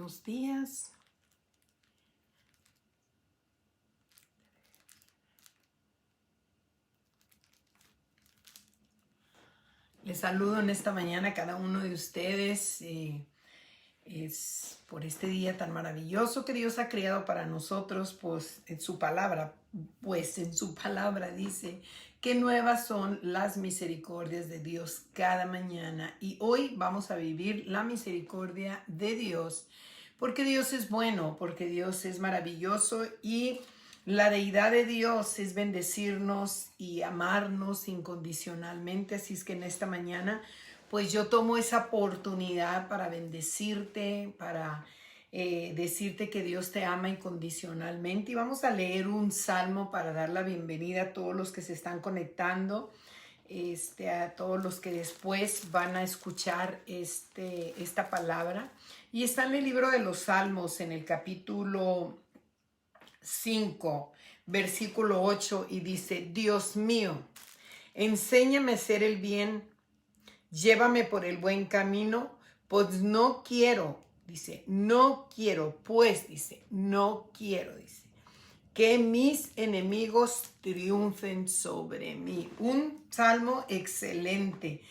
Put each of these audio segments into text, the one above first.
buenos días. Les saludo en esta mañana a cada uno de ustedes. Es por este día tan maravilloso que Dios ha creado para nosotros, pues en su palabra, dice que nuevas son las misericordias de Dios cada mañana. Y hoy vamos a vivir la misericordia de Dios, porque Dios es bueno, porque Dios es maravilloso y la deidad de Dios es bendecirnos y amarnos incondicionalmente. Así es que en esta mañana pues yo tomo esa oportunidad para bendecirte, para decirte que Dios te ama incondicionalmente. Y vamos a leer un salmo para dar la bienvenida a todos los que se están conectando, a todos los que después van a escuchar esta palabra. Y está en el libro de los Salmos, en el capítulo 5, versículo 8, y dice: Dios mío, enséñame a hacer el bien. Llévame por el buen camino, pues no quiero, dice, no quiero, que mis enemigos triunfen sobre mí. Un salmo excelente,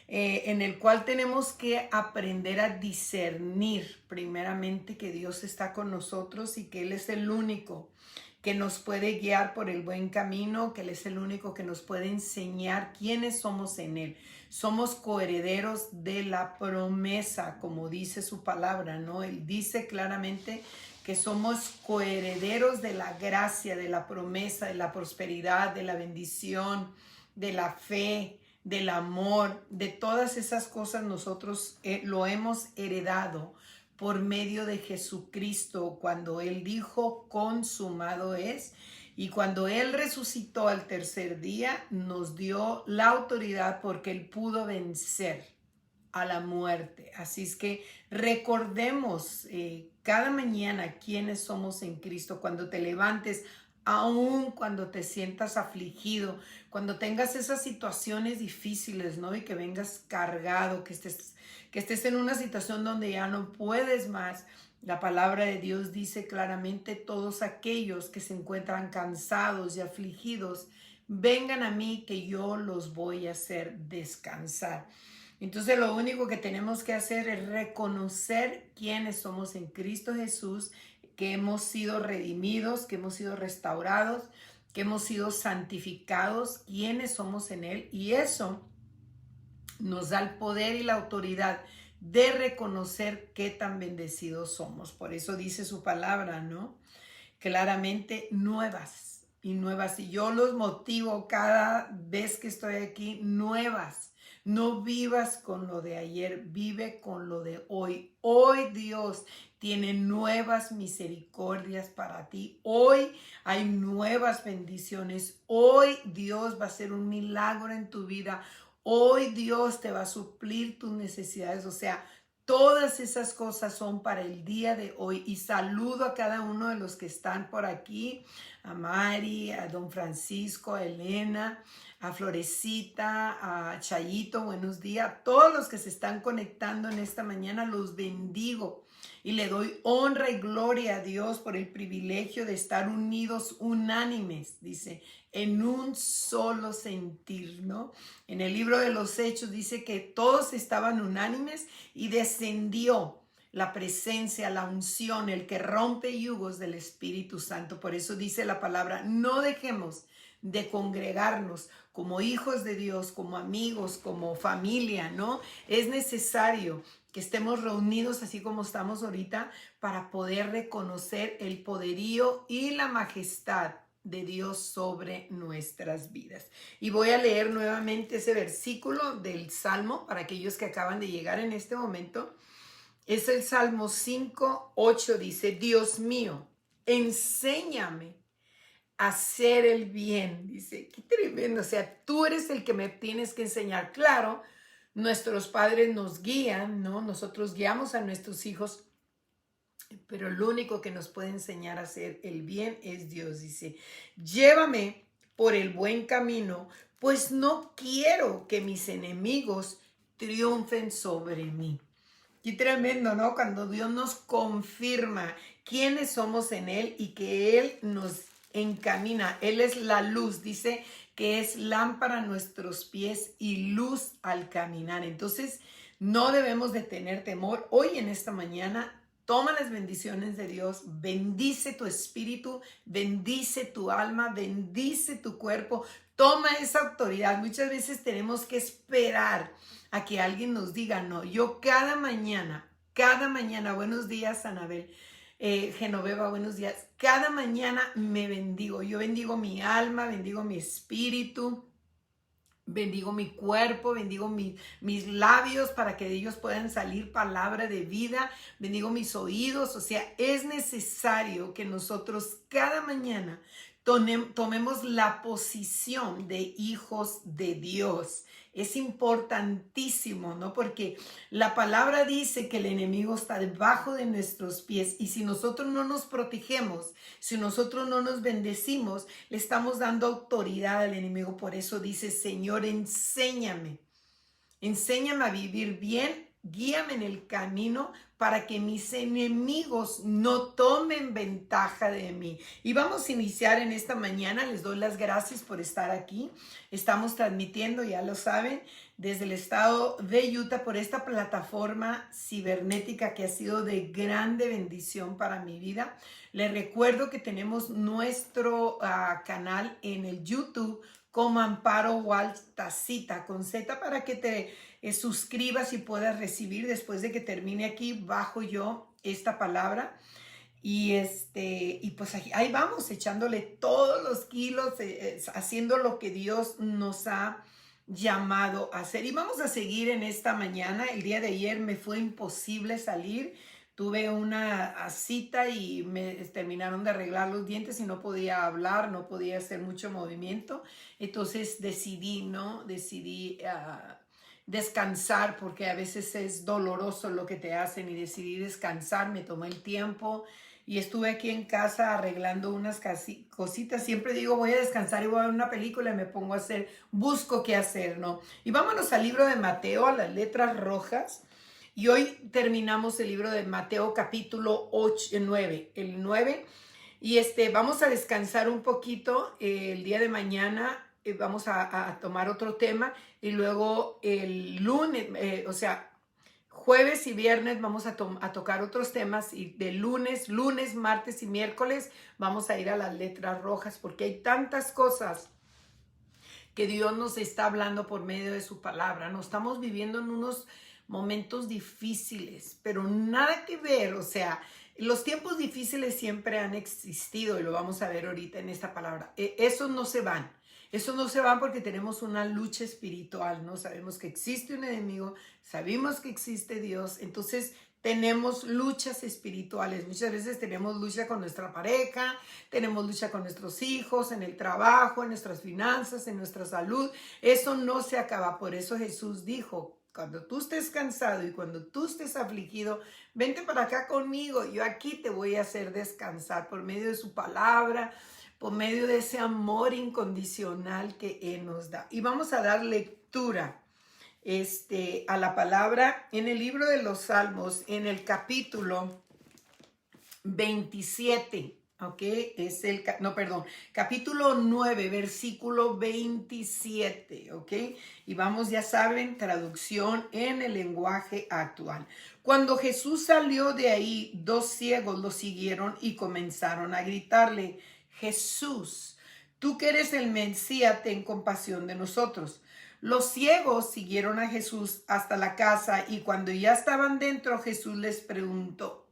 en el cual tenemos que aprender a discernir primeramente que Dios está con nosotros y que Él es el único que nos puede guiar por el buen camino, que Él es el único que nos puede enseñar quiénes somos en Él. Somos coherederos de la promesa, como dice su palabra, ¿no? Él dice claramente que somos coherederos de la gracia, de la promesa, de la prosperidad, de la bendición, de la fe, del amor, de todas esas cosas nosotros lo hemos heredado por medio de Jesucristo, cuando Él dijo consumado es, y cuando Él resucitó al tercer día nos dio la autoridad porque Él pudo vencer a la muerte. Así es que recordemos cada mañana quiénes somos en Cristo. Cuando te levantes, aun cuando te sientas afligido, cuando tengas esas situaciones difíciles, ¿no? Y que vengas cargado, que estés en una situación donde ya no puedes más. La palabra de Dios dice claramente: todos aquellos que se encuentran cansados y afligidos, vengan a mí que yo los voy a hacer descansar. Entonces lo único que tenemos que hacer es reconocer quiénes somos en Cristo Jesús, que hemos sido redimidos, que hemos sido restaurados, que hemos sido santificados, quiénes somos en Él. Y eso nos da el poder y la autoridad de reconocer qué tan bendecidos somos. Por eso dice su palabra, ¿no? Claramente nuevas y nuevas. Y yo los motivo cada vez que estoy aquí, nuevas. No vivas con lo de ayer, vive con lo de hoy. Hoy Dios tiene nuevas misericordias para ti. Hoy hay nuevas bendiciones. Hoy Dios va a hacer un milagro en tu vida. Hoy Dios te va a suplir tus necesidades. O sea, todas esas cosas son para el día de hoy. Y saludo a cada uno de los que están por aquí. A Mari, a don Francisco, a Elena, a Florecita, a Chayito, buenos días. A todos los que se están conectando en esta mañana, los bendigo. Y le doy honra y gloria a Dios por el privilegio de estar unidos, unánimes, dice, en un solo sentir, ¿no? En el libro de los Hechos dice que todos estaban unánimes y descendió la presencia, la unción, el que rompe yugos del Espíritu Santo. Por eso dice la palabra: no dejemos de congregarnos como hijos de Dios, como amigos, como familia, ¿no? Es necesario que estemos reunidos así como estamos ahorita para poder reconocer el poderío y la majestad de Dios sobre nuestras vidas. Y voy a leer nuevamente ese versículo del Salmo para aquellos que acaban de llegar en este momento. Es el Salmo 5, 8, dice: Dios mío, enséñame a hacer el bien. Dice, qué tremendo. O sea, tú eres el que me tienes que enseñar. Claro, nuestros padres nos guían, ¿no? Nosotros guiamos a nuestros hijos, pero el único que nos puede enseñar a hacer el bien es Dios. Dice: llévame por el buen camino, pues no quiero que mis enemigos triunfen sobre mí. Qué tremendo, ¿no? Cuando Dios nos confirma quiénes somos en Él y que Él nos encamina. Él es la luz, dice que es lámpara a nuestros pies y luz al caminar. Entonces, no debemos de tener temor. Hoy en esta mañana, toma las bendiciones de Dios, bendice tu espíritu, bendice tu alma, bendice tu cuerpo. Toma esa autoridad. Muchas veces tenemos que esperar a que alguien nos diga, no, yo cada mañana, buenos días, Anabel, Genoveva, buenos días, cada mañana me bendigo, yo bendigo mi alma, bendigo mi espíritu, bendigo mi cuerpo, bendigo mis labios para que de ellos puedan salir palabra de vida, bendigo mis oídos, o sea, es necesario que nosotros cada mañana tomemos la posición de hijos de Dios. Es importantísimo, ¿no? Porque la palabra dice que el enemigo está debajo de nuestros pies y si nosotros no nos protegemos, si nosotros no nos bendecimos, le estamos dando autoridad al enemigo. Por eso dice, Señor, enséñame a vivir bien, guíame en el camino para que mis enemigos no tomen ventaja de mí. Y vamos a iniciar en esta mañana. Les doy las gracias por estar aquí. Estamos transmitiendo, ya lo saben, desde el estado de Utah por esta plataforma cibernética que ha sido de grande bendición para mi vida. Les recuerdo que tenemos nuestro canal en el YouTube como Amparo Walsh Tacita con Z para que te suscribas y puedas recibir después de que termine aquí bajo yo esta palabra. Y pues ahí vamos echándole todos los kilos, haciendo lo que Dios nos ha llamado a hacer. Y vamos a seguir en esta mañana. El día de ayer me fue imposible salir. Tuve una cita y me terminaron de arreglar los dientes y no podía hablar, no podía hacer mucho movimiento. Entonces decidí descansar porque a veces es doloroso lo que te hacen y decidí descansar. Me tomé el tiempo y estuve aquí en casa arreglando unas cositas. Siempre digo voy a descansar y voy a ver una película y me pongo a busco qué hacer, ¿no? Y vámonos al libro de Mateo, a las letras rojas. Y hoy terminamos el libro de Mateo capítulo 9, el 9. Y vamos a descansar un poquito el día de mañana. Vamos a tomar otro tema y luego el lunes, jueves y viernes vamos a tocar otros temas y de lunes, martes y miércoles vamos a ir a las letras rojas porque hay tantas cosas que Dios nos está hablando por medio de su palabra. Nos estamos viviendo en unos momentos difíciles, pero nada que ver, o sea, los tiempos difíciles siempre han existido y lo vamos a ver ahorita en esta palabra. Esos no se van porque tenemos una lucha espiritual, ¿no? Sabemos que existe un enemigo, sabemos que existe Dios, entonces tenemos luchas espirituales. Muchas veces tenemos lucha con nuestra pareja, tenemos lucha con nuestros hijos, en el trabajo, en nuestras finanzas, en nuestra salud. Eso no se acaba. Por eso Jesús dijo, cuando tú estés cansado y cuando tú estés afligido, vente para acá conmigo. Yo aquí te voy a hacer descansar por medio de su palabra, por medio de ese amor incondicional que Él nos da. Y vamos a dar lectura a la palabra en el libro de los Salmos, en el capítulo 27. ¿Ok? Capítulo 9, versículo 27, ¿ok? Y vamos, ya saben, traducción en el lenguaje actual. Cuando Jesús salió de ahí, 2 ciegos lo siguieron y comenzaron a gritarle, Jesús, tú que eres el Mesías, ten compasión de nosotros. Los ciegos siguieron a Jesús hasta la casa y cuando ya estaban dentro, Jesús les preguntó,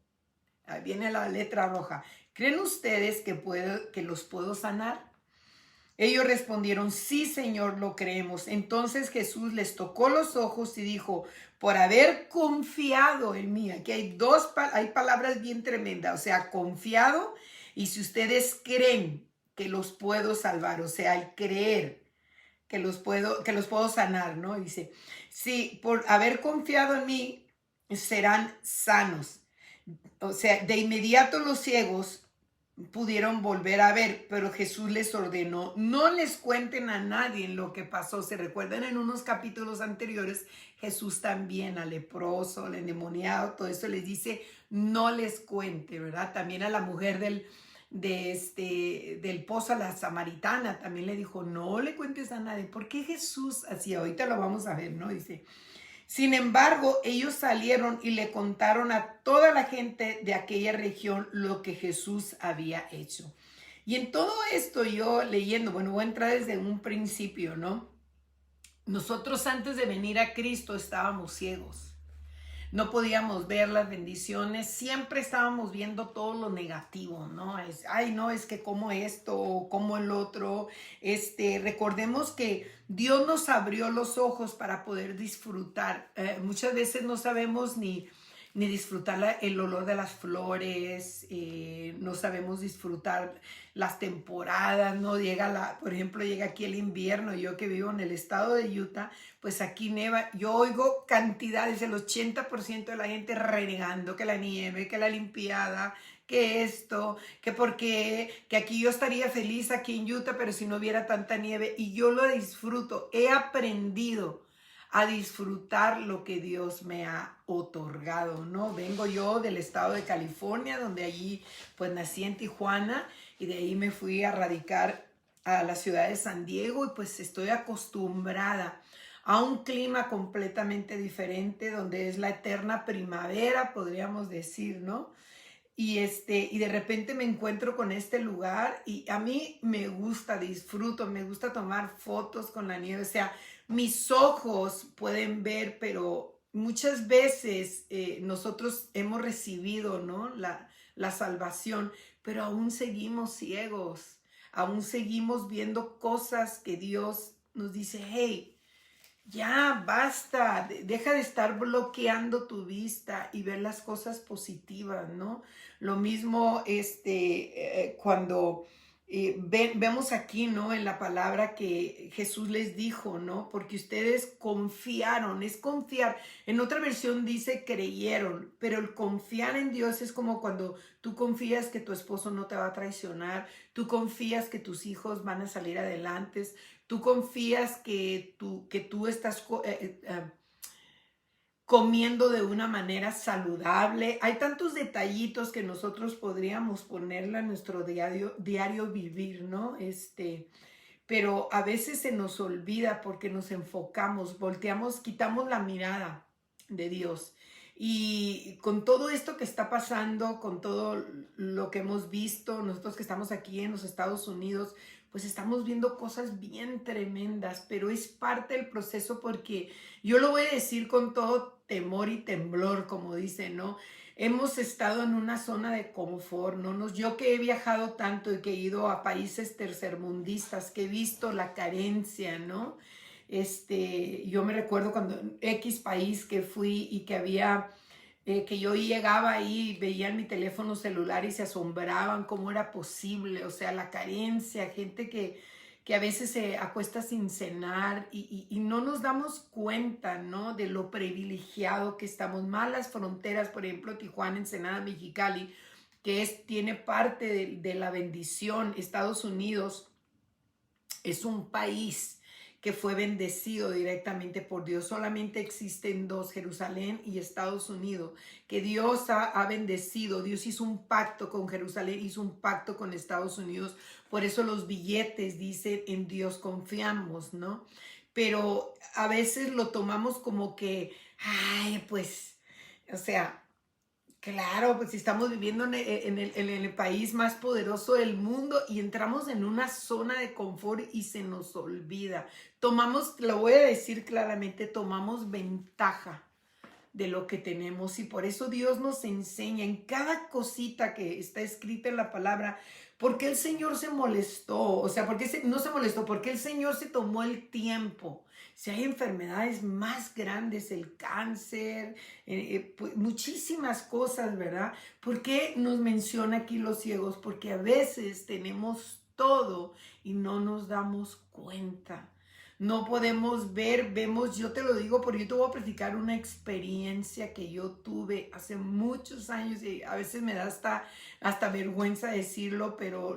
ahí viene la letra roja, ¿creen ustedes que los puedo sanar? Ellos respondieron, sí, Señor, lo creemos. Entonces Jesús les tocó los ojos y dijo, por haber confiado en mí. Aquí hay palabras bien tremendas, o sea, confiado y si ustedes creen que los puedo salvar, o sea, al creer que los puedo sanar, ¿no? Dice, sí, por haber confiado en mí serán sanos. O sea, de inmediato los ciegos pudieron volver a ver, pero Jesús les ordenó, no les cuenten a nadie lo que pasó. Se recuerdan en unos capítulos anteriores, Jesús también al leproso, al endemoniado, todo eso les dice, no les cuente, ¿verdad? También a la mujer del pozo, a la samaritana, también le dijo, no le cuentes a nadie. ¿Por qué Jesús hacía? Ahorita lo vamos a ver, ¿no? Dice, sin embargo, ellos salieron y le contaron a toda la gente de aquella región lo que Jesús había hecho. Y en todo esto yo leyendo, bueno, voy a entrar desde un principio, ¿no? Nosotros antes de venir a Cristo estábamos ciegos. No podíamos ver las bendiciones, siempre estábamos viendo todo lo negativo, ¿no? Ay, no, es que como esto, o como el otro. Recordemos que Dios nos abrió los ojos para poder disfrutar. Muchas veces no sabemos ni disfrutar el olor de las flores, no sabemos disfrutar las temporadas, ¿no? Por ejemplo, llega aquí el invierno, yo que vivo en el estado de Utah, pues aquí neva, yo oigo cantidades, el 80% de la gente renegando que la nieve, que la limpiada, que esto, que porque, que aquí yo estaría feliz aquí en Utah, pero si no hubiera tanta nieve, y yo lo disfruto, he aprendido a disfrutar lo que Dios me ha otorgado, ¿no? Vengo yo del estado de California, donde allí pues nací en Tijuana y de ahí me fui a radicar a la ciudad de San Diego y pues estoy acostumbrada a un clima completamente diferente, donde es la eterna primavera, podríamos decir, ¿no? Y de repente me encuentro con este lugar y a mí me gusta, disfruto, me gusta tomar fotos con la nieve. O sea, mis ojos pueden ver, pero muchas veces nosotros hemos recibido, ¿no? La salvación, pero aún seguimos ciegos, aún seguimos viendo cosas que Dios nos dice, hey, ya basta, deja de estar bloqueando tu vista y ver las cosas positivas, ¿no? Lo mismo cuando vemos aquí, ¿no? En la palabra que Jesús les dijo, ¿no? Porque ustedes confiaron, es confiar. En otra versión dice creyeron, pero el confiar en Dios es como cuando tú confías que tu esposo no te va a traicionar, tú confías que tus hijos van a salir adelante, tú confías que tú estás comiendo de una manera saludable. Hay tantos detallitos que nosotros podríamos ponerle a nuestro diario vivir, ¿no? Pero a veces se nos olvida porque nos enfocamos, volteamos, quitamos la mirada de Dios. Y con todo esto que está pasando, con todo lo que hemos visto, nosotros que estamos aquí en los Estados Unidos, pues estamos viendo cosas bien tremendas, pero es parte del proceso porque yo lo voy a decir con todo temor y temblor, como dice, ¿no? Hemos estado en una zona de confort, ¿no? Yo que he viajado tanto y que he ido a países tercermundistas, que he visto la carencia, ¿no? Yo me recuerdo cuando en X país que fui y que había, que yo llegaba ahí y veía en mi teléfono celular y se asombraban cómo era posible, o sea, la carencia, gente que a veces se acuesta sin cenar y no nos damos cuenta, ¿no? De lo privilegiado que estamos. Más las fronteras, por ejemplo, Tijuana, Ensenada, Mexicali, que tiene parte de la bendición. Estados Unidos es un país que fue bendecido directamente por Dios. Solamente existen dos, Jerusalén y Estados Unidos, que Dios ha bendecido. Dios hizo un pacto con Jerusalén, hizo un pacto con Estados Unidos. Por eso los billetes dicen en Dios confiamos, ¿no? Pero a veces lo tomamos como que, ay, pues, o sea, claro, pues estamos viviendo en el país más poderoso del mundo y entramos en una zona de confort y se nos olvida. Lo voy a decir claramente, tomamos ventaja de lo que tenemos y por eso Dios nos enseña en cada cosita que está escrita en la palabra. ¿Por qué el Señor se molestó? O sea, ¿por qué no se molestó? Porque el Señor se tomó el tiempo. Si hay enfermedades más grandes, el cáncer, pues muchísimas cosas, ¿verdad? ¿Por qué nos menciona aquí los ciegos? Porque a veces tenemos todo y no nos damos cuenta. no podemos ver, vemos, yo te lo digo porque yo te voy a platicar una experiencia que yo tuve hace muchos años y a veces me da hasta vergüenza decirlo, pero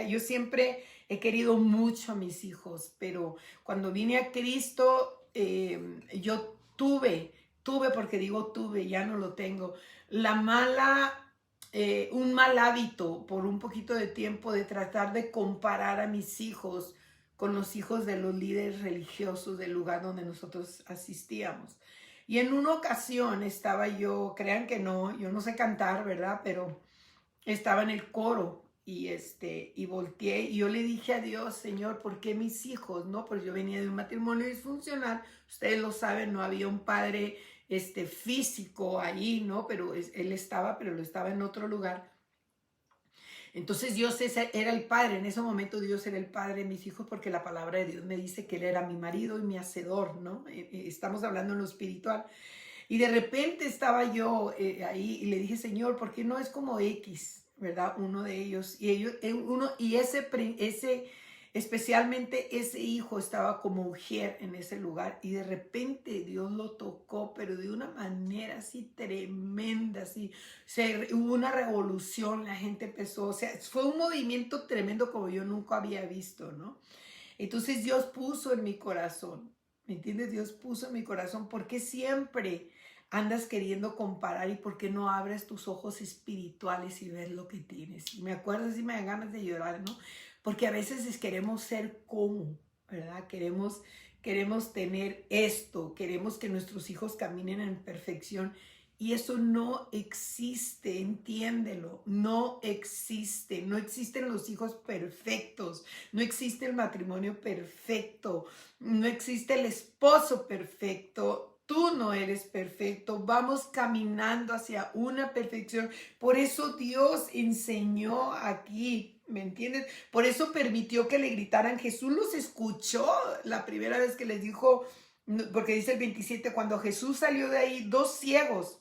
yo siempre he querido mucho a mis hijos, pero cuando vine a Cristo, yo tuve, porque digo tuve, ya no lo tengo, un mal hábito por un poquito de tiempo de tratar de comparar a mis hijos con los hijos de los líderes religiosos del lugar donde nosotros asistíamos. Y en una ocasión estaba yo, crean que no, yo no sé cantar, ¿verdad? Pero estaba en el coro y volteé y yo le dije a Dios, Señor, ¿por qué mis hijos? No, pues yo venía de un matrimonio disfuncional, ustedes lo saben, no había un padre físico ahí, ¿no? Pero él estaba, pero lo estaba en otro lugar. Entonces Dios era el padre, en ese momento Dios era el padre de mis hijos porque la palabra de Dios me dice que Él era mi marido y mi hacedor, ¿no? Estamos hablando en lo espiritual. Y de repente estaba yo ahí y le dije, Señor, ¿por qué no es como X, verdad? Uno de ellos. Y especialmente ese hijo estaba como mujer en ese lugar. Y de repente Dios lo tocó, pero de una manera así tremenda, así. Hubo una revolución, la gente empezó, o sea, fue un movimiento tremendo como yo nunca había visto, ¿no? Entonces Dios puso en mi corazón, ¿me entiendes? Dios puso en mi corazón, ¿por qué siempre andas queriendo comparar y por qué no abres tus ojos espirituales y ves lo que tienes? Y me acuerdo, así me dan ganas de llorar, ¿no? Porque a veces queremos ser como, ¿verdad? Queremos tener esto, queremos que nuestros hijos caminen en perfección. Y eso no existe, entiéndelo, no existe, no existen los hijos perfectos, no existe el matrimonio perfecto, no existe el esposo perfecto, tú no eres perfecto, vamos caminando hacia una perfección. Por eso Dios enseñó aquí, ¿me entiendes? Por eso permitió que le gritaran. Jesús los escuchó la primera vez que les dijo, porque dice el 27, cuando Jesús salió de ahí, 2 ciegos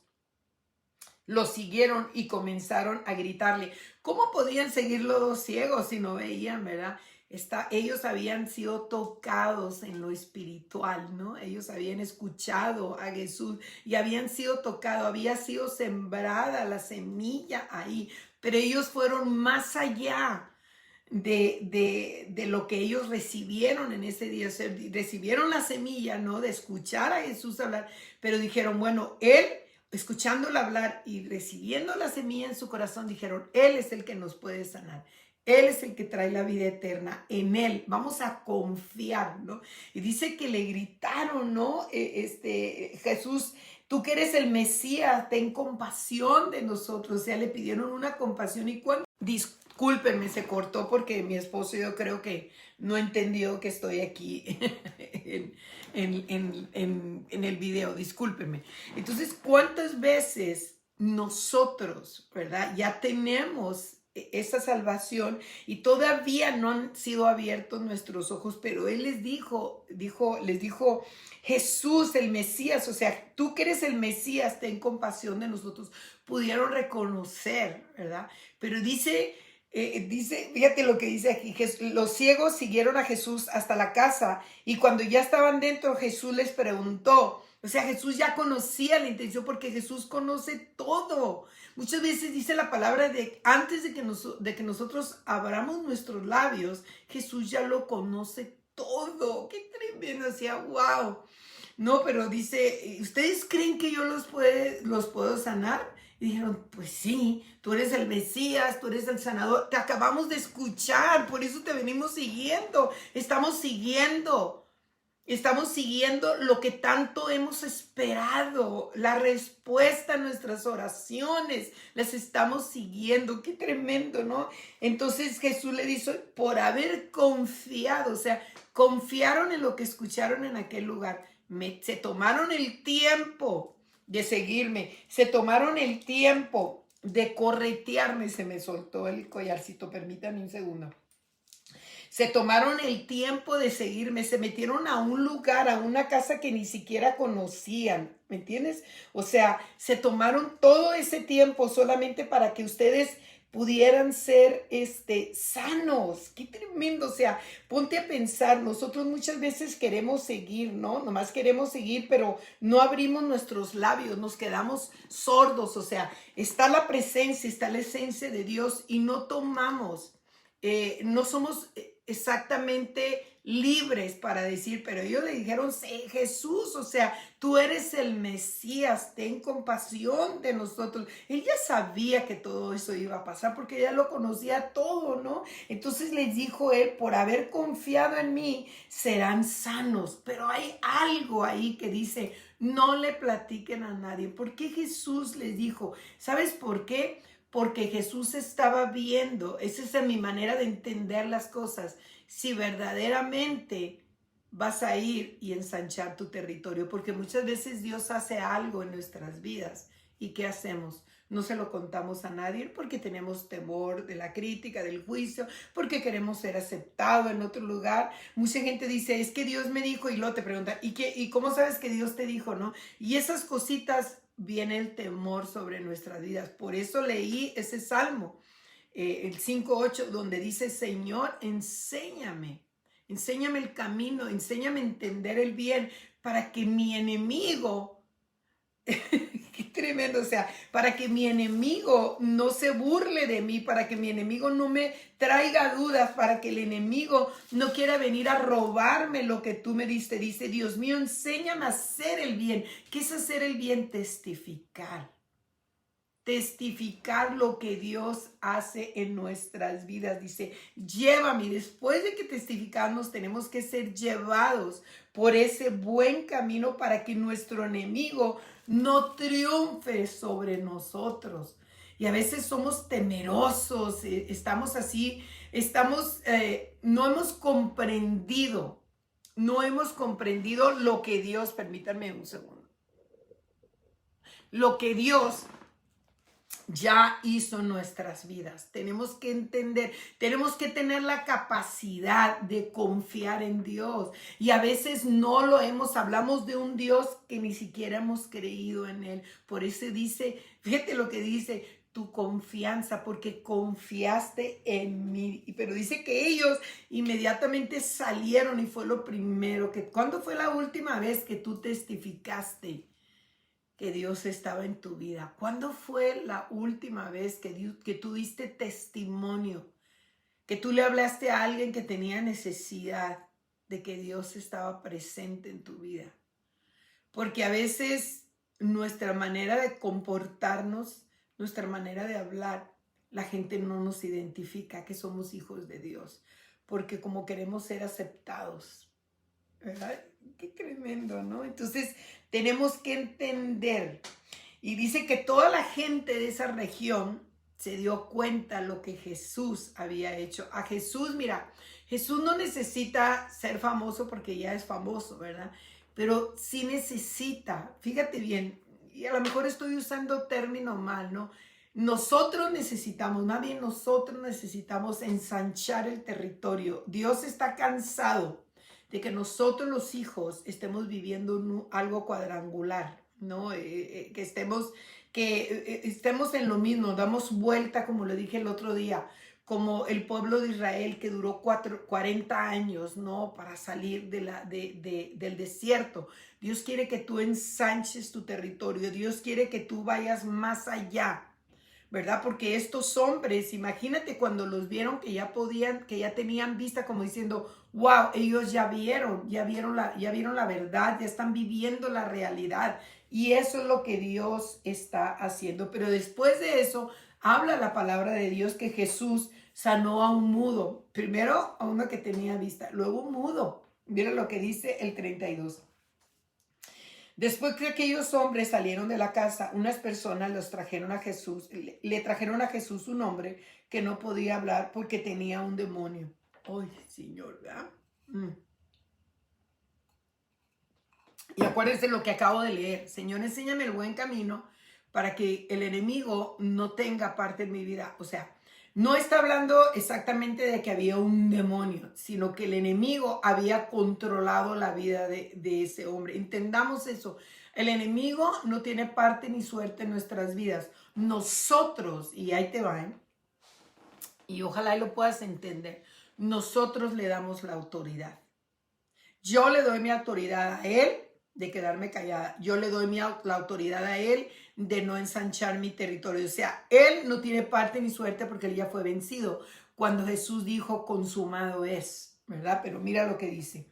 lo siguieron y comenzaron a gritarle. ¿Cómo podían seguirlo 2 ciegos si no veían, verdad? Ellos habían sido tocados en lo espiritual, ¿no? Ellos habían escuchado a Jesús y habían sido tocados, había sido sembrada la semilla ahí, pero ellos fueron más allá de lo que ellos recibieron en ese día. O sea, recibieron la semilla, ¿no? De escuchar a Jesús hablar, pero dijeron, bueno, él, escuchándolo hablar y recibiendo la semilla en su corazón, dijeron, Él es el que nos puede sanar. Él es el que trae la vida eterna. En Él vamos a confiar, ¿no? Y dice que le gritaron, ¿no? Jesús, tú que eres el Mesías, ten compasión de nosotros. O sea, le pidieron una compasión. Y cuando, discúlpenme, se cortó porque mi esposo, yo creo que no entendió que estoy aquí en el video, discúlpenme. Entonces, ¿cuántas veces nosotros, verdad, ya tenemos esa salvación y todavía no han sido abiertos nuestros ojos? Pero Él les dijo, les dijo, Jesús, el Mesías, o sea, tú que eres el Mesías, ten compasión de nosotros. Pudieron reconocer, ¿verdad? Pero dice, fíjate lo que dice aquí, los ciegos siguieron a Jesús hasta la casa y cuando ya estaban dentro, Jesús les preguntó. O sea, Jesús ya conocía la intención porque Jesús conoce todo. Muchas veces dice la palabra de antes de que nosotros abramos nuestros labios, Jesús ya lo conoce todo. Qué tremendo, decía, wow. No, pero dice, ¿ustedes creen que yo los puedo sanar? Y dijeron, pues sí, tú eres el Mesías, tú eres el sanador, te acabamos de escuchar, por eso te venimos siguiendo, estamos siguiendo lo que tanto hemos esperado, la respuesta a nuestras oraciones, las estamos siguiendo. Qué tremendo, ¿no? Entonces Jesús le dice, por haber confiado, o sea, confiaron en lo que escucharon en aquel lugar, se tomaron el tiempo de seguirme, se tomaron el tiempo de corretearme. Se me soltó el collarcito, permítanme un segundo. Se tomaron el tiempo de seguirme, se metieron a un lugar, a una casa que ni siquiera conocían, ¿me entiendes? O sea, se tomaron todo ese tiempo solamente para que ustedes pudieran ser sanos. Qué tremendo. O sea, ponte a pensar, nosotros muchas veces queremos seguir, ¿no? Nomás queremos seguir, pero no abrimos nuestros labios, nos quedamos sordos. O sea, está la presencia, está la esencia de Dios y no tomamos, no somos exactamente libres para decir, pero ellos le dijeron, sí, Jesús, o sea, tú eres el Mesías, ten compasión de nosotros. Él ya sabía que todo eso iba a pasar porque ya lo conocía todo, ¿no? Entonces les dijo él, por haber confiado en mí, serán sanos. Pero hay algo ahí que dice, no le platiquen a nadie. ¿Por qué Jesús les dijo? ¿Sabes por qué? Porque Jesús estaba viendo, esa es mi manera de entender las cosas, si verdaderamente vas a ir y ensanchar tu territorio, porque muchas veces Dios hace algo en nuestras vidas y ¿qué hacemos? No se lo contamos a nadie porque tenemos temor de la crítica, del juicio, porque queremos ser aceptados en otro lugar. Mucha gente dice, es que Dios me dijo, y luego te preguntan, ¿y cómo sabes que Dios te dijo, no? Y esas cositas viene el temor sobre nuestras vidas. Por eso leí ese salmo, el 5:8, donde dice, Señor, enséñame el camino, enséñame a entender el bien para que mi enemigo qué tremendo, o sea, para que mi enemigo no se burle de mí, para que mi enemigo no me traiga dudas, para que el enemigo no quiera venir a robarme lo que tú me diste. Dice, Dios mío, enséñame a hacer el bien. ¿Qué es hacer el bien? Testificar lo que Dios hace en nuestras vidas. Dice, llévame. Después de que testificamos, tenemos que ser llevados por ese buen camino para que nuestro enemigo no triunfe sobre nosotros. Y a veces somos temerosos, estamos así, no hemos comprendido, lo que Dios, permítanme un segundo, lo que Dios ya hizo nuestras vidas. Tenemos que entender, tenemos que tener la capacidad de confiar en Dios. Y a veces no lo hablamos de un Dios que ni siquiera hemos creído en él. Por eso dice, fíjate lo que dice, tu confianza, porque confiaste en mí. Pero dice que ellos inmediatamente salieron y fue lo primero que, ¿cuándo fue la última vez que tú testificaste que Dios estaba en tu vida? ¿Cuándo fue la última vez que tú diste testimonio? Que tú le hablaste a alguien que tenía necesidad de que Dios estaba presente en tu vida. Porque a veces nuestra manera de comportarnos, nuestra manera de hablar, la gente no nos identifica que somos hijos de Dios. Porque como queremos ser aceptados, ¿verdad? Qué tremendo, ¿no? Entonces tenemos que entender. Y dice que toda la gente de esa región se dio cuenta lo que Jesús había hecho. A Jesús, mira, Jesús no necesita ser famoso porque ya es famoso, ¿verdad? Pero sí necesita, fíjate bien, y a lo mejor estoy usando término mal, ¿no? Nosotros necesitamos ensanchar el territorio. Dios está cansado de que nosotros los hijos estemos viviendo algo cuadrangular, ¿no? Que estemos en lo mismo, damos vuelta, como le dije el otro día, como el pueblo de Israel que duró 40 años, ¿no? Para salir del desierto. Dios quiere que tú ensanches tu territorio, Dios quiere que tú vayas más allá, ¿verdad? Porque estos hombres, imagínate cuando los vieron que ya podían, que ya tenían vista, como diciendo, wow, ellos ya vieron la verdad, ya están viviendo la realidad. Y eso es lo que Dios está haciendo. Pero después de eso, habla la palabra de Dios que Jesús sanó a un mudo. Primero a uno que tenía vista, luego un mudo. Mira lo que dice el 32. Después que aquellos hombres salieron de la casa, unas personas los trajeron a Jesús, le trajeron a Jesús un hombre que no podía hablar porque tenía un demonio. ¡Ay, Señor! ¿Verdad? Y acuérdense lo que acabo de leer. Señor, enséñame el buen camino para que el enemigo no tenga parte en mi vida. O sea, no está hablando exactamente de que había un demonio, sino que el enemigo había controlado la vida de ese hombre. Entendamos eso. El enemigo no tiene parte ni suerte en nuestras vidas. Nosotros, y ahí te va, y ojalá y lo puedas entender, nosotros le damos la autoridad. Yo le doy mi autoridad a él de quedarme callada. Yo le doy la autoridad a él de no ensanchar mi territorio. O sea, él no tiene parte ni suerte porque él ya fue vencido. Cuando Jesús dijo, consumado es, ¿verdad? Pero mira lo que dice.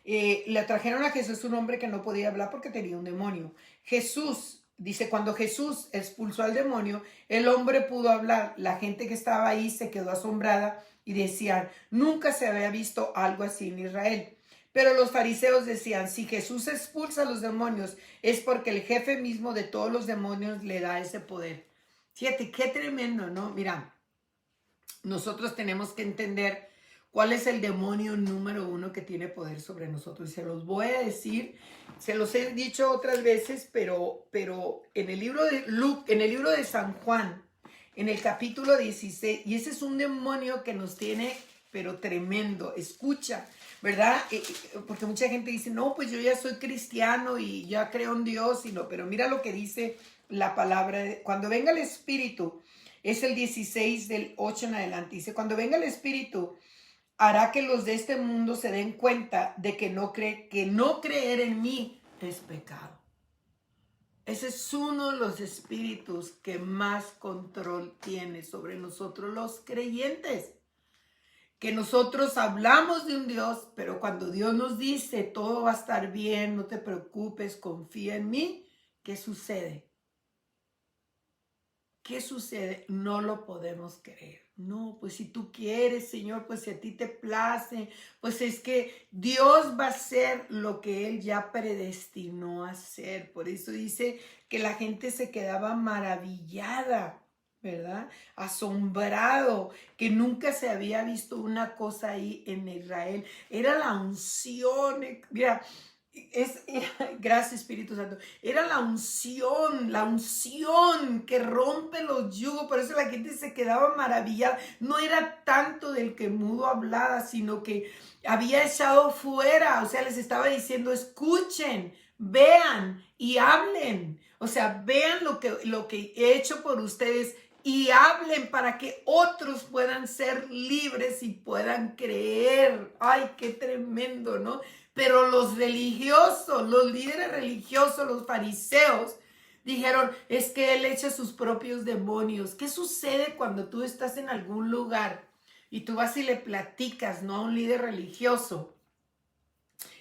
Le trajeron a Jesús un hombre que no podía hablar porque tenía un demonio. Jesús, dice, cuando Jesús expulsó al demonio, el hombre pudo hablar. La gente que estaba ahí se quedó asombrada y decían, nunca se había visto algo así en Israel. Pero los fariseos decían, si Jesús expulsa a los demonios, es porque el jefe mismo de todos los demonios le da ese poder. Fíjate, qué tremendo, ¿no? Mira, nosotros tenemos que entender cuál es el demonio número uno que tiene poder sobre nosotros. Y se los voy a decir, se los he dicho otras veces, pero en el libro de en el libro de San Juan, en el capítulo 16, y ese es un demonio que nos tiene, pero tremendo. Escucha, ¿verdad? Porque mucha gente dice, no, pues yo ya soy cristiano y ya creo en Dios, pero mira lo que dice la palabra. Cuando venga el Espíritu, es el 16 del 8 en adelante, dice, cuando venga el Espíritu, hará que los de este mundo se den cuenta de que no creer en mí es pecado. Ese es uno de los espíritus que más control tiene sobre nosotros los creyentes. Que nosotros hablamos de un Dios, pero cuando Dios nos dice todo va a estar bien, no te preocupes, confía en mí, ¿qué sucede? ¿Qué sucede? No lo podemos creer. No, pues si tú quieres, Señor, pues si a ti te place, pues es que Dios va a hacer lo que Él ya predestinó a hacer. Por eso dice que la gente se quedaba maravillada, ¿verdad? Asombrado, que nunca se había visto una cosa ahí en Israel. Era la unción, mira. Gracias Espíritu Santo, era la unción que rompe los yugos. Por eso la gente se quedaba maravillada. No era tanto del que mudo hablaba, sino que había echado fuera, o sea, les estaba diciendo, escuchen, vean y hablen, o sea, vean lo que he hecho por ustedes y hablen para que otros puedan ser libres y puedan creer. Ay, qué tremendo, ¿no? Pero los religiosos, los líderes religiosos, los fariseos, dijeron, es que él echa sus propios demonios. ¿Qué sucede cuando tú estás en algún lugar y tú vas y le platicas, ¿no? A un líder religioso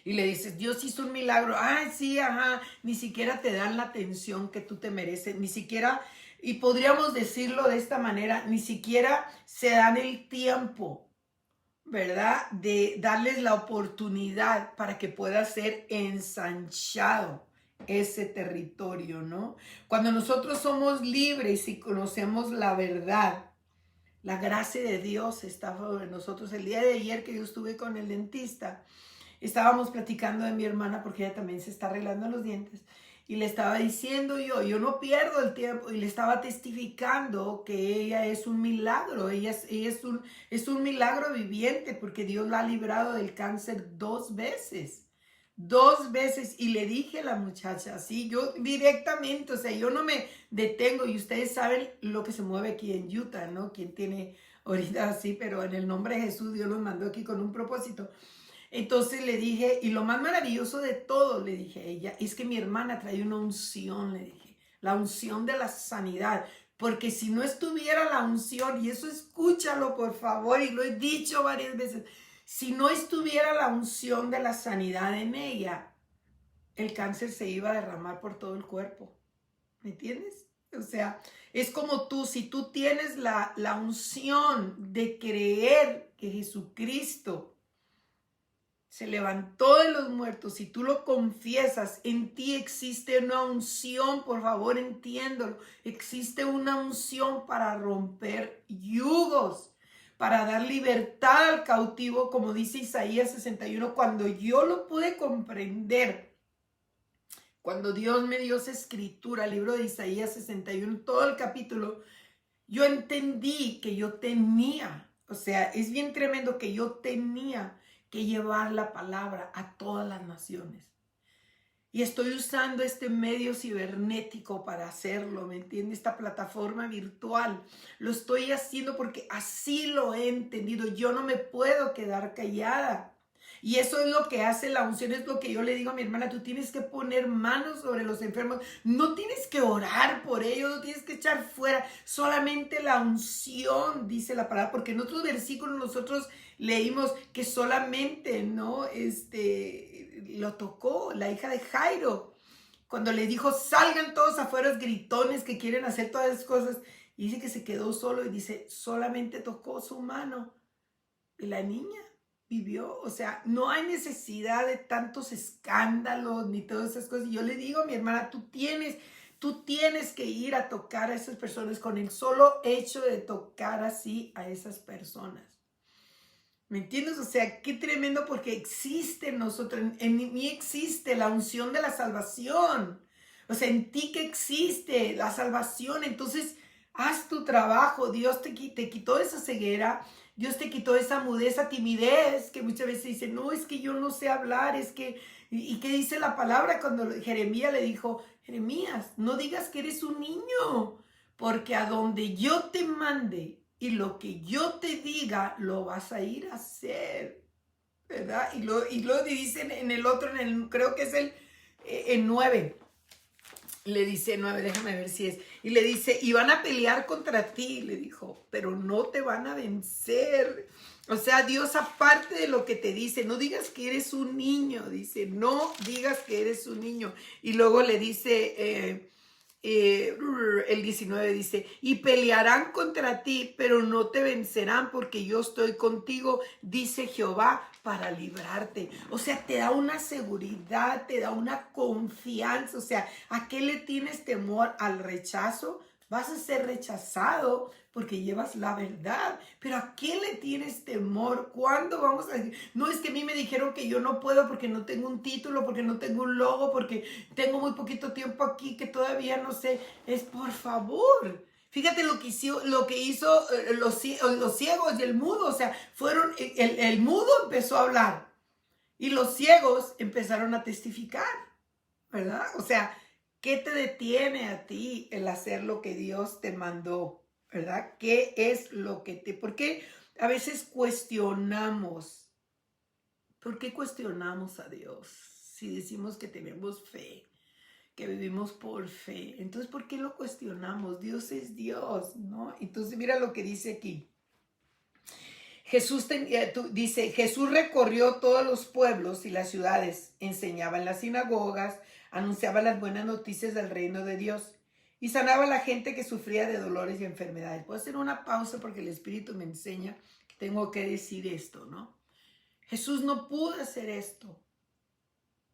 y le dices, Dios hizo un milagro? Ay, sí, ajá. Ni siquiera te dan la atención que tú te mereces, ni siquiera, y podríamos decirlo de esta manera, ni siquiera se dan el tiempo, ¿verdad? De darles la oportunidad para que pueda ser ensanchado ese territorio, ¿no? Cuando nosotros somos libres y conocemos la verdad, la gracia de Dios está sobre nosotros. El día de ayer que yo estuve con el dentista, estábamos platicando de mi hermana porque ella también se está arreglando los dientes. Y le estaba diciendo yo no pierdo el tiempo, y le estaba testificando que ella es un milagro, ella es un milagro viviente porque Dios la ha librado del cáncer 2 veces. 2 veces, y le dije a la muchacha, así yo directamente, o sea, yo no me detengo, y ustedes saben lo que se mueve aquí en Utah, ¿no? Quien tiene ahorita así, pero en el nombre de Jesús Dios nos mandó aquí con un propósito. Entonces le dije, y lo más maravilloso de todo, le dije a ella, es que mi hermana trae una unción, le dije, la unción de la sanidad. Porque si no estuviera la unción, y eso escúchalo por favor, y lo he dicho varias veces, si no estuviera la unción de la sanidad en ella, el cáncer se iba a derramar por todo el cuerpo. ¿Me entiendes? O sea, es como tú, si tú tienes la unción de creer que Jesucristo se levantó de los muertos, si tú lo confiesas, en ti existe una unción, por favor entiéndelo, existe una unción para romper yugos, para dar libertad al cautivo, como dice Isaías 61, cuando yo lo pude comprender, cuando Dios me dio esa escritura, el libro de Isaías 61, todo el capítulo, yo entendí que yo tenía, o sea, es bien tremendo que yo tenía que llevar la palabra a todas las naciones. Y estoy usando este medio cibernético para hacerlo, ¿me entiendes? Esta plataforma virtual. Lo estoy haciendo porque así lo he entendido. Yo no me puedo quedar callada. Y eso es lo que hace la unción, es lo que yo le digo a mi hermana, tú tienes que poner manos sobre los enfermos, no tienes que orar por ellos, no tienes que echar fuera, solamente la unción, dice la palabra, porque en otros versículos nosotros leímos que solamente, ¿no? Lo tocó la hija de Jairo, cuando le dijo, salgan todos afuera, gritones que quieren hacer todas esas cosas, y dice que se quedó solo y dice, solamente tocó su mano, y la niña vivió. O sea, no hay necesidad de tantos escándalos ni todas esas cosas. Y yo le digo a mi hermana, tú tienes que ir a tocar a esas personas con el solo hecho de tocar así a esas personas. ¿Me entiendes? O sea, qué tremendo, porque existe en nosotros, en mí existe la unción de la salvación. O sea, en ti que existe la salvación. Entonces, haz tu trabajo. Dios te quitó esa ceguera. Dios te quitó esa mudez, esa timidez, que muchas veces dicen, no, es que yo no sé hablar, es que... ¿Y qué dice la palabra cuando Jeremías le dijo, Jeremías, no digas que eres un niño, porque a donde yo te mande y lo que yo te diga, lo vas a ir a hacer, ¿verdad? Y lo dicen en el otro, creo que es el 9. Le dice 9, déjame ver si es. Y le dice, y van a pelear contra ti, le dijo, pero no te van a vencer. O sea, Dios, aparte de lo que te dice, no digas que eres un niño, dice, no digas que eres un niño. Y luego le dice, el 19 dice, y pelearán contra ti, pero no te vencerán porque yo estoy contigo, dice Jehová, para librarte. O sea, te da una seguridad, te da una confianza. O sea, ¿a qué le tienes temor? ¿Al rechazo? Vas a ser rechazado porque llevas la verdad. Pero ¿a qué le tienes temor? ¿Cuándo vamos a decir? No, es que a mí me dijeron que yo no puedo porque no tengo un título, porque no tengo un logo, porque tengo muy poquito tiempo aquí, que todavía no sé. Es por favor. Fíjate lo que hizo los ciegos y el mudo. O sea, el mudo empezó a hablar y los ciegos empezaron a testificar, ¿verdad? O sea, ¿qué te detiene a ti el hacer lo que Dios te mandó? ¿Verdad? ¿Qué es lo que ¿Por qué a veces cuestionamos? ¿Por qué cuestionamos a Dios si decimos que tenemos fe, que vivimos por fe? Entonces, ¿por qué lo cuestionamos? Dios es Dios, ¿no? Entonces, mira lo que dice aquí. Dice, Jesús recorrió todos los pueblos y las ciudades, enseñaba en las sinagogas, anunciaba las buenas noticias del reino de Dios y sanaba a la gente que sufría de dolores y enfermedades. Puedo hacer una pausa porque el Espíritu me enseña que tengo que decir esto, ¿no? Jesús no pudo hacer esto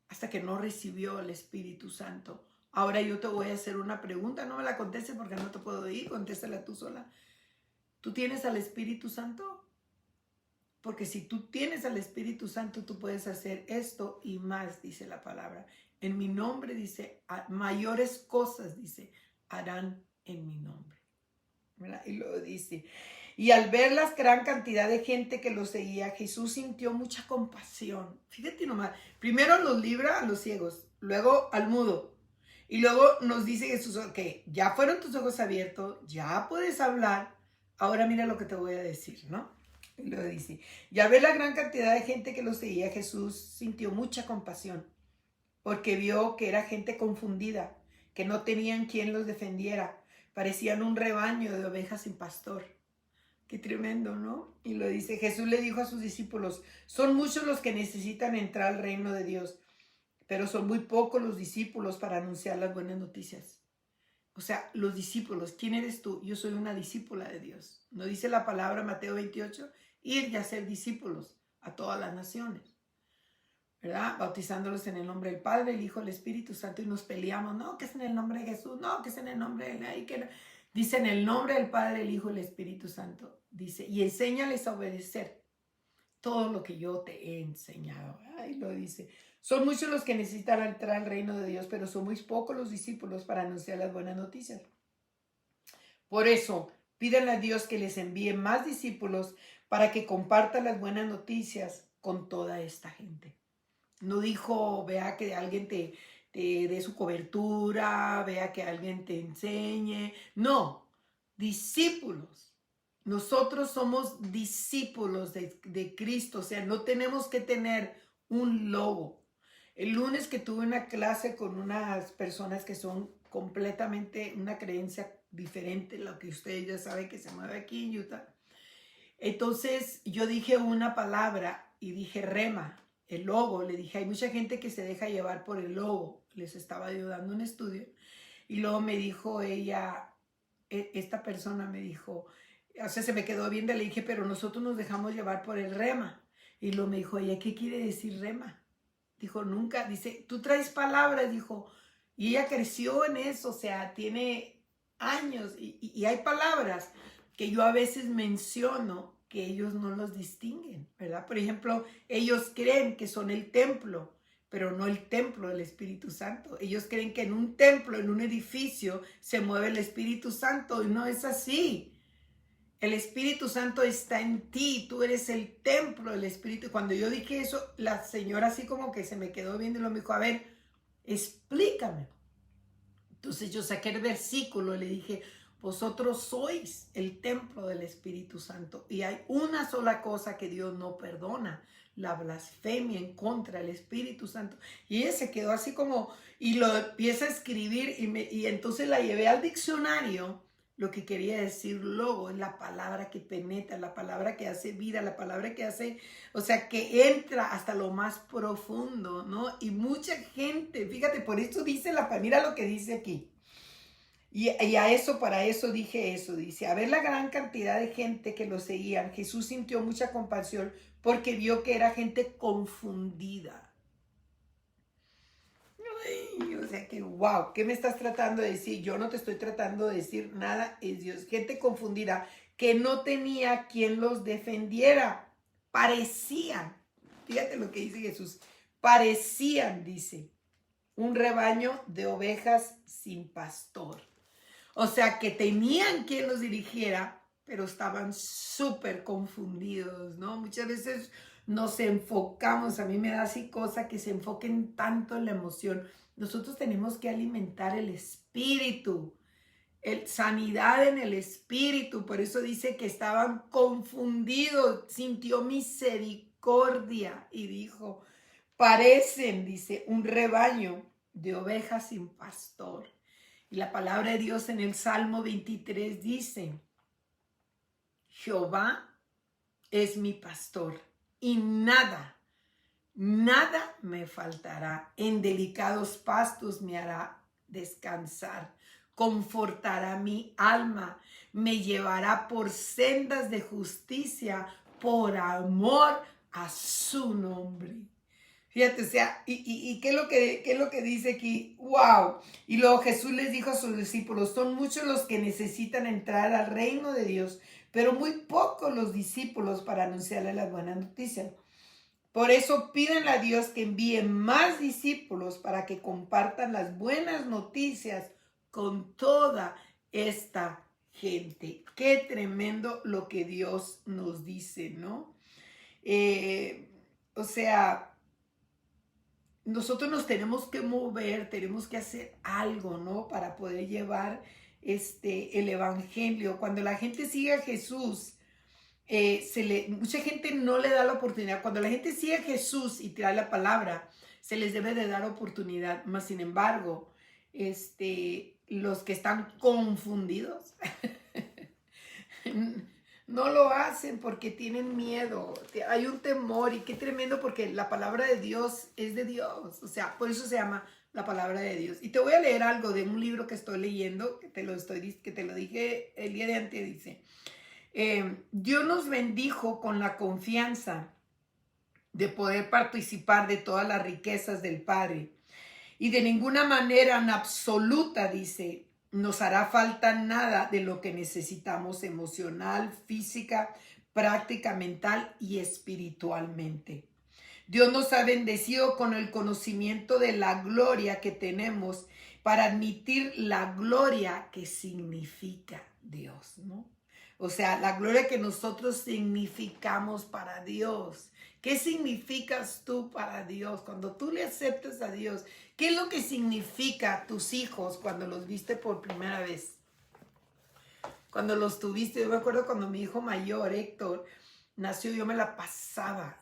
hasta que no recibió el Espíritu Santo. Ahora yo te voy a hacer una pregunta, no me la contestes porque no te puedo ir, contéstala tú sola. ¿Tú tienes al Espíritu Santo? Porque si tú tienes al Espíritu Santo, tú puedes hacer esto y más, dice la palabra. En mi nombre, dice, mayores cosas, dice, harán en mi nombre. ¿Verdad? Y luego dice, y al ver la gran cantidad de gente que lo seguía, Jesús sintió mucha compasión. Fíjate nomás, primero los libra a los ciegos, luego al mudo. Y luego nos dice Jesús, ok, ya fueron tus ojos abiertos, ya puedes hablar. Ahora mira lo que te voy a decir, ¿no? Y luego dice, y al ver la gran cantidad de gente que lo seguía, Jesús sintió mucha compasión, porque vio que era gente confundida, que no tenían quien los defendiera. Parecían un rebaño de ovejas sin pastor. Qué tremendo, ¿no? Y lo dice, Jesús le dijo a sus discípulos, son muchos los que necesitan entrar al reino de Dios, pero son muy pocos los discípulos para anunciar las buenas noticias. O sea, los discípulos, ¿quién eres tú? Yo soy una discípula de Dios. ¿No dice la palabra Mateo 28? Ir y hacer discípulos a todas las naciones, ¿verdad? Bautizándolos en el nombre del Padre, el Hijo, el Espíritu Santo, y nos peleamos, no, que es en el nombre de Jesús, no, que es en el nombre de la... Que... Dice en el nombre del Padre, el Hijo, el Espíritu Santo, dice, y enséñales a obedecer todo lo que yo te he enseñado. Ahí lo dice. Son muchos los que necesitan entrar al reino de Dios, pero son muy pocos los discípulos para anunciar las buenas noticias. Por eso, pídanle a Dios que les envíe más discípulos para que compartan las buenas noticias con toda esta gente. No dijo, vea, que alguien te dé su cobertura, vea que alguien te enseñe. No, discípulos. Nosotros somos discípulos de Cristo, o sea, no tenemos que tener un logo. El lunes que tuve una clase con unas personas que son completamente una creencia diferente, lo que ustedes ya saben que se mueve aquí en Utah. Entonces yo dije una palabra y dije rema, el logo. Le dije, hay mucha gente que se deja llevar por el logo. Les estaba yo dando un estudio. Y luego me dijo ella, esta persona me dijo, o sea, se me quedó viendo, le dije, pero nosotros nos dejamos llevar por el rema. Y luego me dijo, ella, ¿qué quiere decir rema? Dijo, nunca, dice, tú traes palabras, dijo, y ella creció en eso, o sea, tiene años y hay palabras que yo a veces menciono que ellos no los distinguen, ¿verdad? Por ejemplo, ellos creen que son el templo, pero no el templo del Espíritu Santo. Ellos creen que en un templo, en un edificio, se mueve el Espíritu Santo y no es así. El Espíritu Santo está en ti, tú eres el templo del Espíritu. Y cuando yo dije eso, la señora así como que se me quedó viendo y lo me dijo, a ver, explícame. Entonces yo saqué el versículo y le dije, vosotros sois el templo del Espíritu Santo y hay una sola cosa que Dios no perdona, la blasfemia en contra del Espíritu Santo. Y ella se quedó así como, y lo empieza a escribir y entonces la llevé al diccionario. Lo que quería decir logo es la palabra que penetra, la palabra que hace vida, la palabra que hace, o sea, que entra hasta lo más profundo, ¿no? Y mucha gente, fíjate, por eso dice mira lo que dice aquí. Y a eso, para eso dije eso, dice, a ver la gran cantidad de gente que lo seguían, Jesús sintió mucha compasión porque vio que era gente confundida. Ay, o sea que, wow, ¿qué me estás tratando de decir? Yo no te estoy tratando de decir nada, es Dios. Gente confundida que no tenía quien los defendiera. Parecían, fíjate lo que dice Jesús, parecían, dice, un rebaño de ovejas sin pastor. O sea que tenían quien los dirigiera, pero estaban súper confundidos, ¿no? Muchas veces nos enfocamos, a mí me da así cosa que se enfoquen tanto en la emoción. Nosotros tenemos que alimentar el espíritu, sanidad en el espíritu. Por eso dice que estaban confundidos, sintió misericordia y dijo, parecen, dice, un rebaño de ovejas sin pastor. Y la palabra de Dios en el Salmo 23 dice, Jehová es mi pastor y nada me faltará. En delicados pastos me hará descansar, confortará mi alma, me llevará por sendas de justicia por amor a su nombre. Fíjate, o sea, ¿qué es lo que dice aquí? ¡Wow! Y luego Jesús les dijo a sus discípulos, son muchos los que necesitan entrar al reino de Dios, pero muy pocos los discípulos para anunciarles las buenas noticias. Por eso pídenle a Dios que envíe más discípulos para que compartan las buenas noticias con toda esta gente. Qué tremendo lo que Dios nos dice, ¿no? O sea, nosotros nos tenemos que mover, tenemos que hacer algo, ¿no? Para poder llevar el evangelio. Cuando la gente sigue a Jesús, mucha gente no le da la oportunidad. Cuando la gente sigue a Jesús y trae la palabra, se les debe de dar oportunidad. Más sin embargo, los que están confundidos no lo hacen porque tienen miedo, hay un temor y qué tremendo porque la palabra de Dios es de Dios, o sea, por eso se llama la palabra de Dios. Y te voy a leer algo de un libro que estoy leyendo, que te lo dije el día de antes, dice, Dios nos bendijo con la confianza de poder participar de todas las riquezas del Padre y de ninguna manera en absoluta, dice, nos hará falta nada de lo que necesitamos emocional, física, práctica, mental y espiritualmente. Dios nos ha bendecido con el conocimiento de la gloria que tenemos para admitir la gloria que significa Dios, ¿no? O sea, la gloria que nosotros significamos para Dios. ¿Qué significas tú para Dios? Cuando tú le aceptas a Dios, ¿qué es lo que significa tus hijos cuando los viste por primera vez? Cuando los tuviste, yo me acuerdo cuando mi hijo mayor, Héctor, nació, yo me la pasaba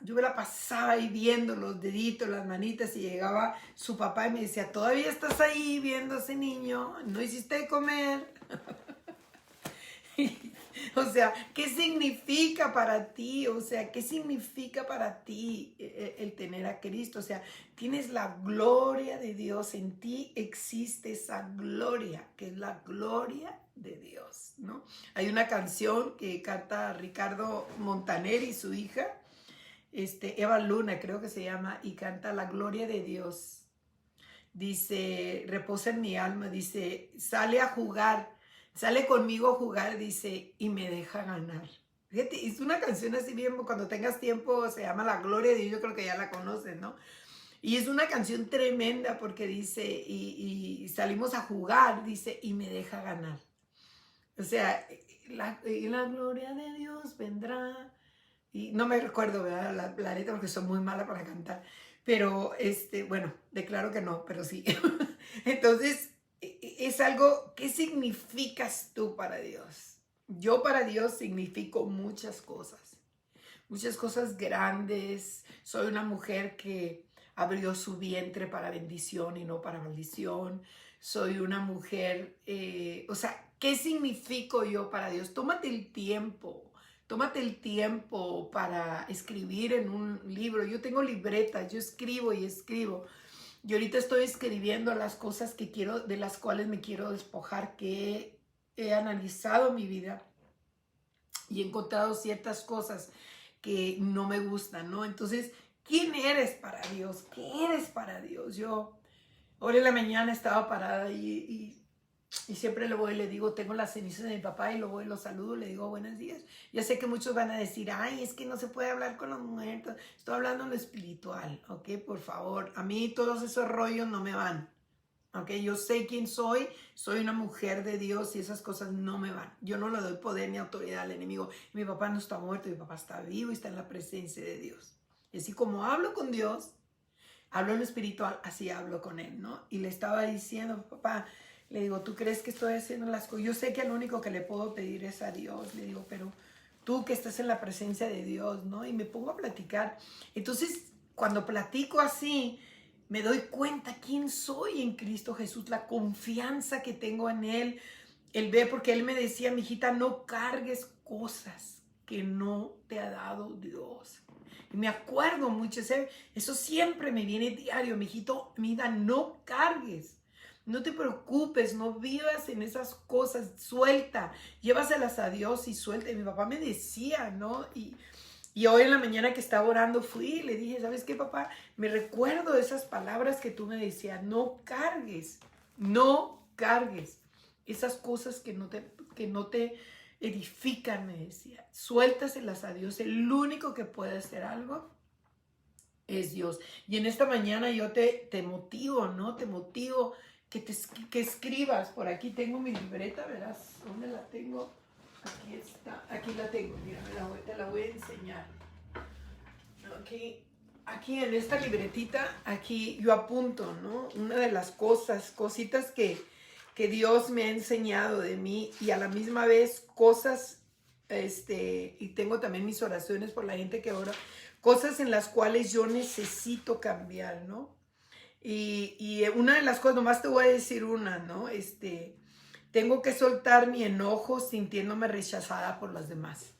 ahí viendo los deditos, las manitas, y llegaba su papá y me decía, ¿todavía estás ahí viendo a ese niño? ¿No hiciste de comer? O sea, ¿qué significa para ti? O sea, ¿qué significa para ti el tener a Cristo? O sea, tienes la gloria de Dios, en ti existe esa gloria, que es la gloria de Dios, ¿no? Hay una canción que canta Ricardo Montaner y su hija, Eva Luna creo que se llama, y canta la gloria de Dios. Dice, reposa en mi alma, dice, sale conmigo a jugar, dice, y me deja ganar. Fíjate, es una canción así bien, cuando tengas tiempo, se llama La Gloria de Dios, yo creo que ya la conoces, ¿no? Y es una canción tremenda porque dice, y salimos a jugar, dice, y me deja ganar. O sea, la gloria de Dios vendrá. Y no me recuerdo, ¿verdad? La letra porque soy muy mala para cantar. Pero, bueno, declaro que no, pero sí. Entonces, es algo, ¿qué significas tú para Dios? Yo para Dios significo muchas cosas grandes. Soy una mujer que abrió su vientre para bendición y no para maldición. Soy una mujer, o sea, ¿qué significo yo para Dios? Tómate el tiempo para escribir en un libro. Yo tengo libretas, yo escribo y escribo. Y ahorita estoy escribiendo las cosas que quiero, de las cuales me quiero despojar, que he analizado mi vida y he encontrado ciertas cosas que no me gustan, ¿no? Entonces, ¿quién eres para Dios? ¿Qué eres para Dios? Yo hoy en la mañana estaba parada y siempre le voy y le digo, tengo las cenizas de mi papá, y lo voy y lo saludo, le digo buenos días. Ya sé que muchos van a decir, ay, es que no se puede hablar con los muertos. Estoy hablando en lo espiritual, ¿ok? Por favor, a mí todos esos rollos no me van, ¿ok? Yo sé quién soy una mujer de Dios y esas cosas no me van. Yo no le doy poder ni autoridad al enemigo. Mi papá no está muerto, mi papá está vivo y está en la presencia de Dios. Y así como hablo con Dios, hablo en lo espiritual, así hablo con él, ¿no? Y le estaba diciendo, papá, le digo, ¿tú crees que estoy haciendo las cosas? Yo sé que lo único que le puedo pedir es a Dios, le digo, pero tú que estás en la presencia de Dios, ¿no? Y me pongo a platicar. Entonces, cuando platico así, me doy cuenta quién soy en Cristo Jesús, la confianza que tengo en Él. Él ve, porque Él me decía, mijita, no cargues cosas que no te ha dado Dios. Y me acuerdo mucho, eso siempre me viene diario, mijito, mira, no cargues. No te preocupes, no vivas en esas cosas, suelta, llévaselas a Dios y suelta. Y mi papá me decía, ¿no? Y hoy en la mañana que estaba orando fui y le dije, ¿sabes qué, papá? Me recuerdo de esas palabras que tú me decías, no cargues esas cosas que no te edifican, me decía. Suéltaselas a Dios, el único que puede hacer algo es Dios. Y en esta mañana yo te motivo, ¿no? Te motivo que escribas. Por aquí tengo mi libreta, verás dónde la tengo. Aquí está, aquí la tengo, mira, te la voy a enseñar. Aquí en esta libretita, aquí yo apunto, ¿no? Una de las cositas que Dios me ha enseñado de mí, y a la misma vez cosas, y tengo también mis oraciones por la gente que ora, cosas en las cuales yo necesito cambiar, ¿no? Y una de las cosas, nomás te voy a decir una, ¿no? Tengo que soltar mi enojo sintiéndome rechazada por los demás.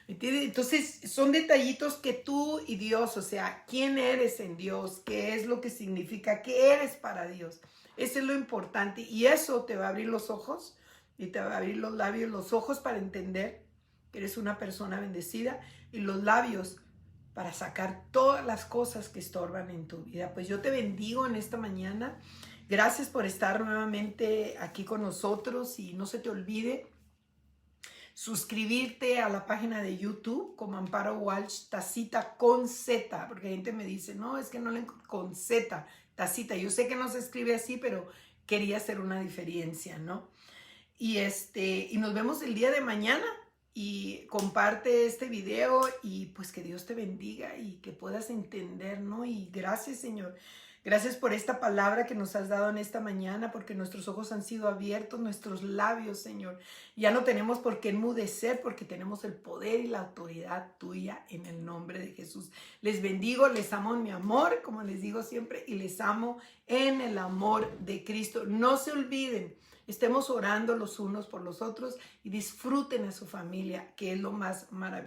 ¿Me entiendes? Entonces, son detallitos que tú y Dios, o sea, ¿quién eres en Dios? ¿Qué es lo que significa? ¿Qué eres para Dios? Eso es lo importante, y eso te va a abrir los ojos y te va a abrir los labios, los ojos para entender que eres una persona bendecida, y los labios para sacar todas las cosas que estorban en tu vida. Pues yo te bendigo en esta mañana. Gracias por estar nuevamente aquí con nosotros, y no se te olvide suscribirte a la página de YouTube como Amparo Walsh, Tacita con Z, porque gente me dice, no, es que no le con Z, Tacita. Yo sé que no se escribe así, pero quería hacer una diferencia, ¿no? Y nos vemos el día de mañana. y comparte este video y pues que Dios te bendiga y que puedas entender, ¿no? Y gracias, Señor. Gracias por esta palabra que nos has dado en esta mañana, porque nuestros ojos han sido abiertos, nuestros labios, Señor. Ya no tenemos por qué enmudecer, porque tenemos el poder y la autoridad tuya en el nombre de Jesús. Les bendigo, les amo en mi amor, como les digo siempre, y les amo en el amor de Cristo. No se olviden, estemos orando los unos por los otros y disfruten a su familia, que es lo más maravilloso.